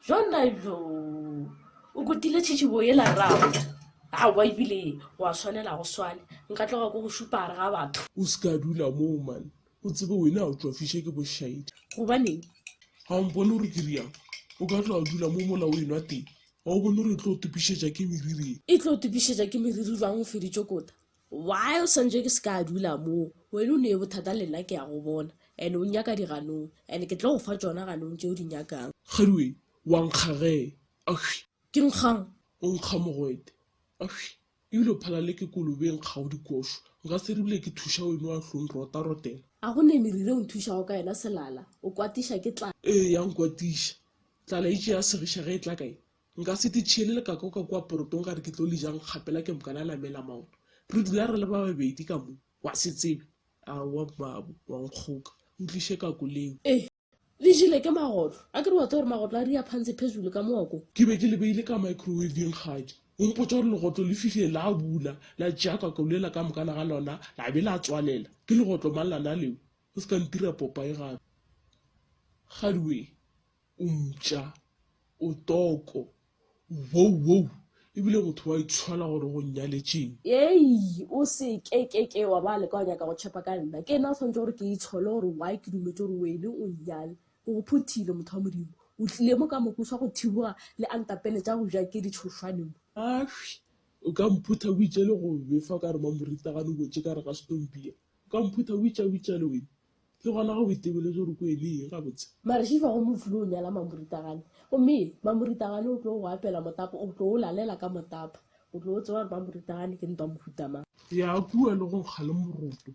jona jo o kutile tshitšibo e la rago a wa ebile wa swanela go swane nka tloga ko go šupare ga batho o se ka dula moo man o tsebe wena o tswafishe ke bošaedi gobaneng ga o mpone gore ke riang o ka tloga dula mo mola o enwa teng ga o bone gore e tlo o topišetša ke meriri e tlo topišetša ke meriri bang o feditše kota why o santse ke se ka dula moo wena o ne bothata le nna ke ya go bona and o nyaka diganong and ke tlo go fa tsona ganong tšeo di nyakang kgadiwe wa nkgage ke nkgang o nkga mogwete ebile phala le ke kolobeng kga o dikošo nka se rebile ke thuša weno wa tlong rota-rotela a go ne meriri o nthušago ka yena selala o kwatiša ke tla ee ya nkwatiša tlala itše ya segiša ge e tla kae nka se ditšhiele le kako ka kwa porotong ka re ke tlo le jang kgapela ke mokana lamela maoto re dula re le ba babedi ka moo wa se tsebe a wa mabo wa nkgoka o tliše kako leo le jile ke magotlo a ke re batho gore magotlo a di a phantse phezulu ka mooko ke be ke lebeile ka microwaveng kgadi o mpotsa gore legotlo le fitlhile la bula la jaaka kaulela ka mokana ga lona la be la tswalela ke legotlo mang lana leo o se ka ntira popa e gape gadiwe o ntša o toko wow ebile motho wa itshwala gore go nyaletšeng ei o se ke wa ba le ka nyaka go tshepa ka nna ke na tshwanetse gore ke itshole gore why ke dumetse gore wene o nyale o go phuthile motho wa modimo o tlile mo ka mokusa go thiboga le antapele tša go ja ke ditšhošwaneng o ka mphutha o itše le go befa ka re mamoritagane botse ka re ga setompia o ka mphutha o itša le wene le gona go boitebeletse gore ko ele eng ga botse mare šifa go mofule o nyala mamoritagane gomme mamoritagane o tlo go apela motapa o tlo o lalela ka motapa o tlo o tseba gore mamoritagane ke ntwa mohutamang ya kua le go nkga le moroto